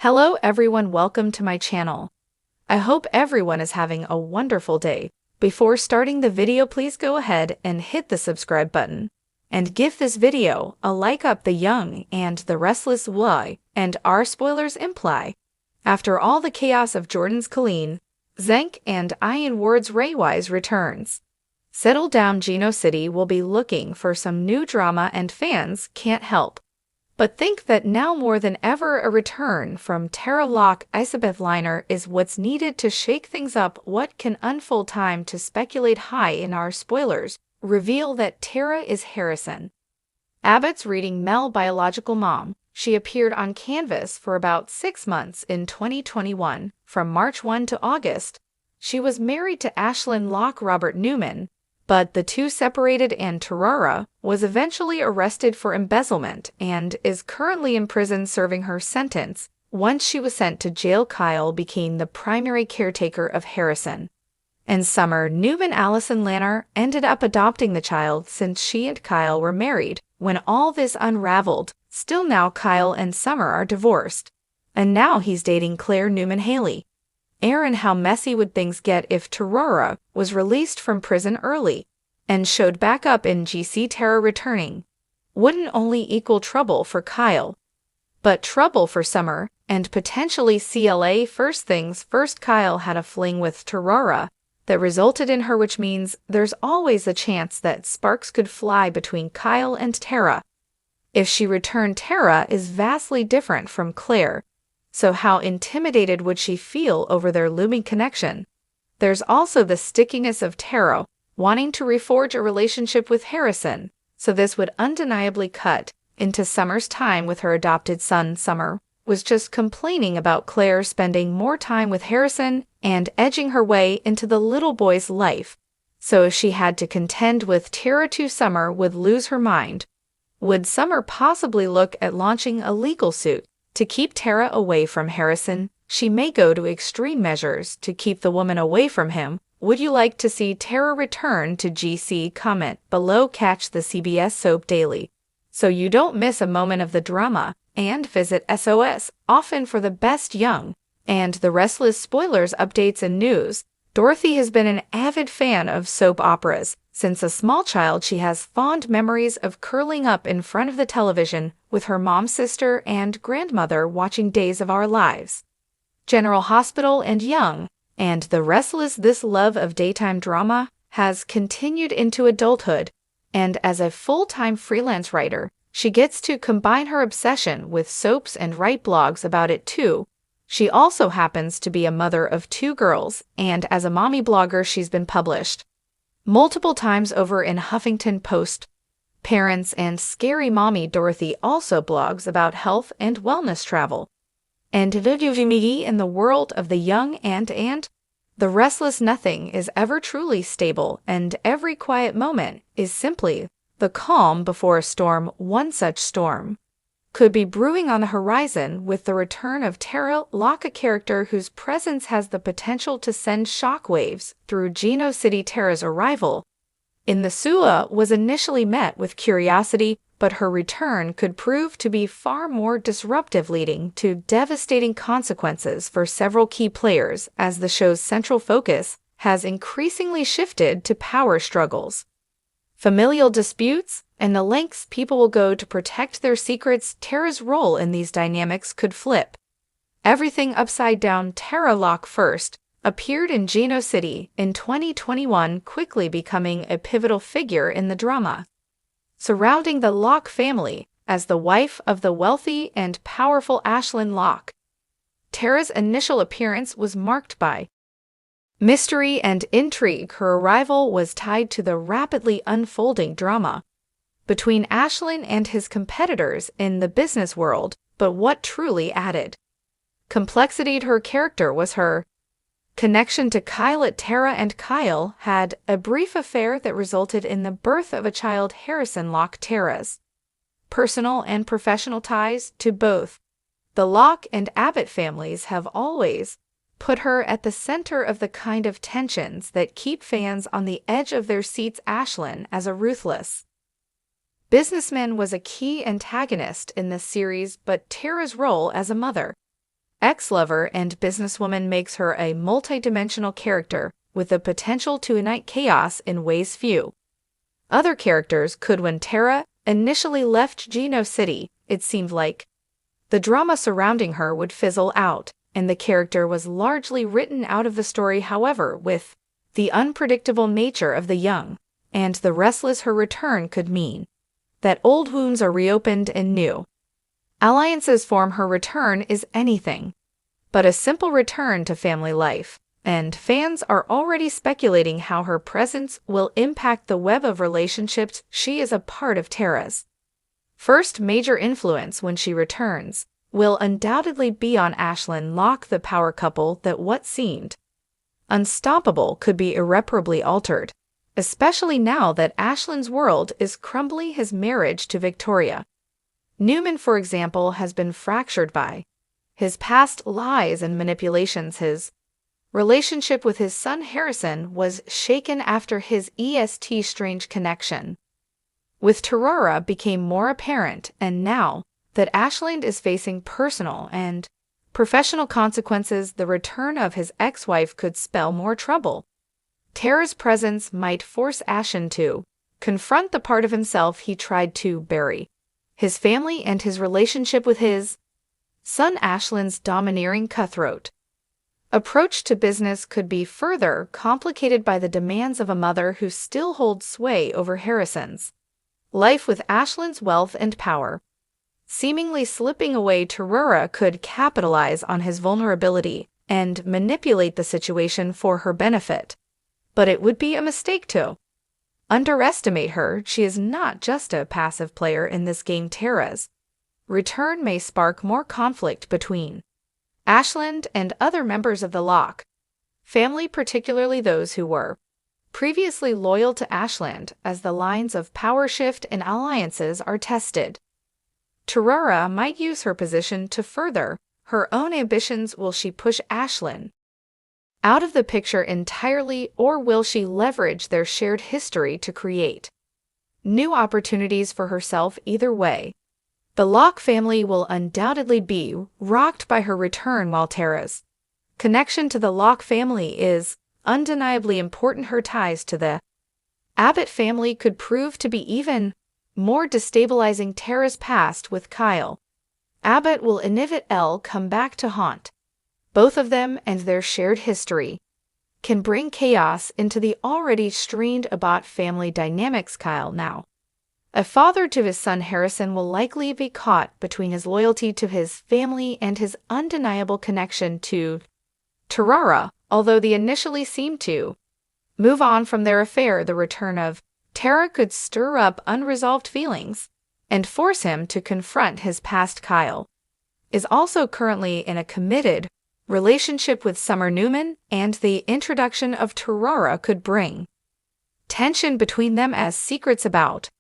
Hello everyone, welcome to my channel. I hope everyone is having a wonderful day. Before starting the video, please go ahead and hit the subscribe button. And give this video a like up. The young and the restless Y&R spoilers imply. After all the chaos of Jordan's Colleen, Zenk and Y&R's Raywise returns. Settle down, Geno City will be looking for some new drama and fans can't help but think that now more than ever a return from Tara Locke Y&R is what's needed to shake things up. What can unfold? Time to speculate. Y&R spoilers reveal that Tara is Harrison, Abbott's reading Mel biological mom. She appeared on canvas for about 6 months in 2021, from March 1 to August. She was married to Ashlyn Locke Robert Newman, but the two separated and Tara was eventually arrested for embezzlement and is currently in prison serving her sentence. Once she was sent to jail, Kyle became the primary caretaker of Harrison. In summer, Newman Allison Lanner ended up adopting the child since she and Kyle were married when all this unraveled. Still, now Kyle and Summer are divorced, and now he's dating Claire Newman Haley. Aaron, how messy would things get if Tara was released from prison early and showed back up in GC? Tara returning wouldn't only equal trouble for Kyle, but trouble for Summer and potentially CLA. First things first, Kyle had a fling with Tara that resulted in her, which means there's always a chance that sparks could fly between Kyle and Tara. If she returned, Tara is vastly different from Claire. So how intimidated would she feel over their looming connection? There's also the stickiness of Tara wanting to reforge a relationship with Harrison, so this would undeniably cut into Summer's time with her adopted son. Summer was just complaining about Claire spending more time with Harrison and edging her way into the little boy's life. So if she had to contend with Tara too, Summer would lose her mind. Would Summer possibly look at launching a legal suit to keep Tara away from Harrison? She may go to extreme measures to keep the woman away from him. Would you like to see Tara return to GC? Comment below. Catch the CBS soap daily so you don't miss a moment of the drama, and visit SOS often for the best young and the restless spoilers, updates, and news. Dorothy has been an avid fan of soap operas. Since a small child, she has fond memories of curling up in front of the television with her mom, sister, and grandmother watching Days of Our Lives, General Hospital, and Young and the Restless. This love of daytime drama has continued into adulthood, and as a full-time freelance writer, she gets to combine her obsession with soaps and write blogs about it too. She also happens to be a mother of 2 girls, and as a mommy blogger, she's been published multiple times over in Huffington Post, Parents, and Scary Mommy. Dorothy also blogs about health and wellness, travel, and me in the world of the young and the restless. Nothing is ever truly stable, and every quiet moment is simply the calm before a storm. One such storm could be brewing on the horizon with the return of Tara Locke, a character whose presence has the potential to send shockwaves through Geno City. Tara's arrival in the SUA was initially met with curiosity, but her return could prove to be far more disruptive, leading to devastating consequences for several key players as the show's central focus has increasingly shifted to power struggles, familial disputes, and the lengths people will go to protect their secrets. Tara's role in these dynamics could flip everything upside down. Tara Locke first appeared in Geno City in 2021, quickly becoming a pivotal figure in the drama surrounding the Locke family as the wife of the wealthy and powerful Ashlyn Locke. Tara's initial appearance was marked by mystery and intrigue. Her arrival was tied to the rapidly unfolding drama between Ashlyn and his competitors in the business world, but what truly added complexity to her character was her connection to Kyle. Tara and Kyle had a brief affair that resulted in the birth of a child, Harrison Locke. Tara's personal and professional ties to both the Locke and Abbott families have always put her at the center of the kind of tensions that keep fans on the edge of their seats. Ashlyn, as a ruthless businessman, was a key antagonist in this series, but Tara's role as a mother ex-lover and businesswoman makes her a multidimensional character with the potential to ignite chaos in ways few other characters could. When Tara initially left Geno City, it seemed like the drama surrounding her would fizzle out, and the character was largely written out of the story. However, with the unpredictable nature of the young and the restless, her return could mean that old wounds are reopened and new alliances form. Her return is anything but a simple return to family life, and fans are already speculating how her presence will impact the web of relationships. She is a part of Tara's first major influence when she returns will undoubtedly be on Ashlyn Locke, the power couple that what seemed unstoppable could be irreparably altered, especially now that Ashlyn's world is crumbling. His marriage to Victoria Newman, for example, has been fractured by his past lies and manipulations. His relationship with his son Harrison was shaken after his strange connection with Tarara became more apparent, and now that Ashland is facing personal and professional consequences, the return of his ex-wife could spell more trouble. Tara's presence might force Ashen to confront the part of himself he tried to bury, his family and his relationship with his son. Ashland's domineering, cutthroat approach to business could be further complicated by the demands of a mother who still holds sway over Harrison's life. With Ashland's wealth and power seemingly slipping away, Tarara could capitalize on his vulnerability and manipulate the situation for her benefit. But it would be a mistake to underestimate her. She is not just a passive player in this game. Tara's return may spark more conflict between Ashland and other members of the Locke family, particularly those who were previously loyal to Ashland, as the lines of power shift and alliances are tested. Tarara might use her position to further her own ambitions. Will she push Ashland out of the picture entirely, or will she leverage their shared history to create new opportunities for herself? Either way, the Locke family will undoubtedly be rocked by her return. While Tara's connection to the Locke family is undeniably important, her ties to the Abbott family could prove to be even more destabilizing. Tara's past with Kyle Abbott will inevitably come back to haunt both of them, and their shared history can bring chaos into the already strained Abbott family dynamics. Kyle, now a father to his son Harrison, will likely be caught between his loyalty to his family and his undeniable connection to Tarara. Although they initially seemed to move on from their affair, the return of Tara could stir up unresolved feelings and force him to confront his past. Kyle is also currently in a committed relationship with Summer Newman, and the introduction of Tarara could bring tension between them, as secrets about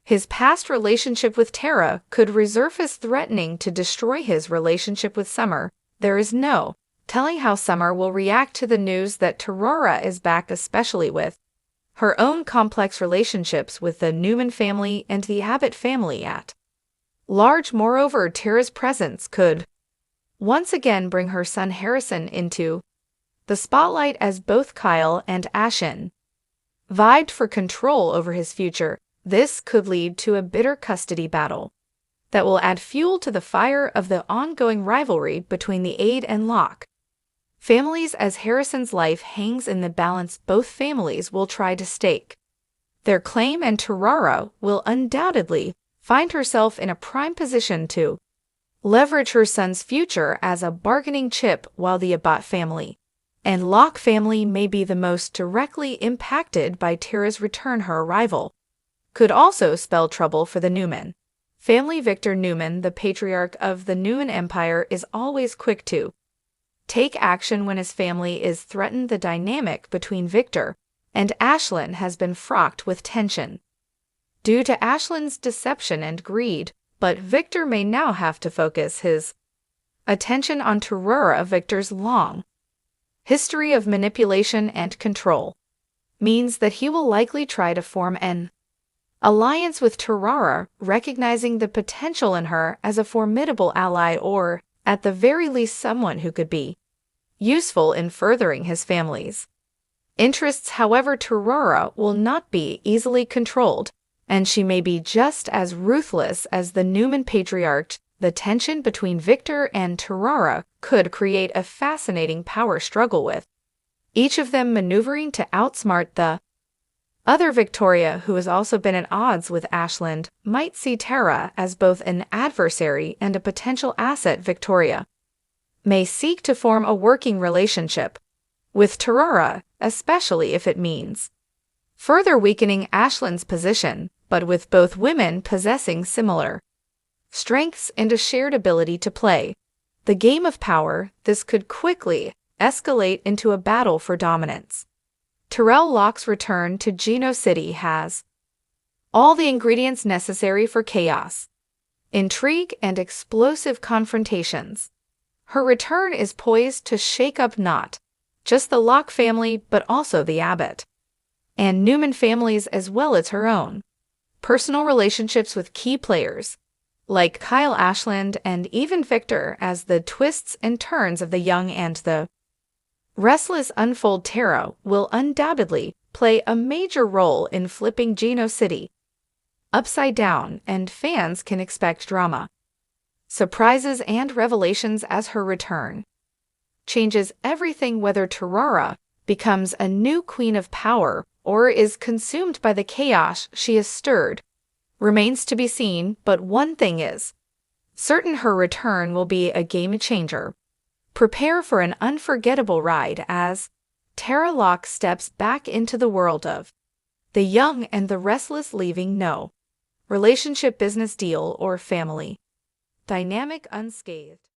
his past relationship with Tara could resurface, threatening to destroy his relationship with Summer. There is no telling how Summer will react to the news that Tarara is back, especially with her own complex relationships with the Newman family and the Abbott family at large. Moreover, Tara's presence could once again bring her son Harrison into the spotlight, as both Kyle and Ashen vied for control over his future. This could lead to a bitter custody battle that will add fuel to the fire of the ongoing rivalry between the Aide and Locke families. As Harrison's life hangs in the balance, both families will try to stake their claim, and Tarara will undoubtedly find herself in a prime position to leverage her son's future as a bargaining chip. While the Abbott family and Locke family may be the most directly impacted by Tara's return, her arrival could also spell trouble for the Newman family. Victor Newman, the patriarch of the Newman Empire, is always quick to take action when his family is threatened. The dynamic between Victor and Ashlyn has been fraught with tension due to Ashlyn's deception and greed, but Victor may now have to focus his attention on Tarara. Victor's long history of manipulation and control means that he will likely try to form an alliance with Tarara, recognizing the potential in her as a formidable ally. Or, at the very least someone who could be useful in furthering his family's interests. However, Tarara will not be easily controlled, and she may be just as ruthless as the Newman patriarch. The tension between Victor and Tarara could create a fascinating power struggle, with each of them maneuvering to outsmart the other. Victoria, who has also been at odds with Ashland, might see Tara as both an adversary and a potential asset. Victoria may seek to form a working relationship with Tarara, especially if it means further weakening Ashland's position, but with both women possessing similar strengths and a shared ability to play the game of power, this could quickly escalate into a battle for dominance. Terrell Locke's return to Geno City has all the ingredients necessary for chaos, intrigue, and explosive confrontations. Her return is poised to shake up not just the Locke family, but also the Abbott and Newman families, as well as her own personal relationships with key players like Kyle Ashland and even Victor, as the twists and turns of the Young and the Restless unfold. Tara will undoubtedly play a major role in flipping Geno City upside down, and fans can expect drama, surprises, and revelations as her return changes everything. Whether Tarara becomes a new queen of power or is consumed by the chaos she has stirred remains to be seen, but one thing is certain: her return will be a game changer. Prepare for an unforgettable ride as Tara Locke steps back into the world of the Young and the Restless, leaving no relationship, business deal, or family dynamic unscathed.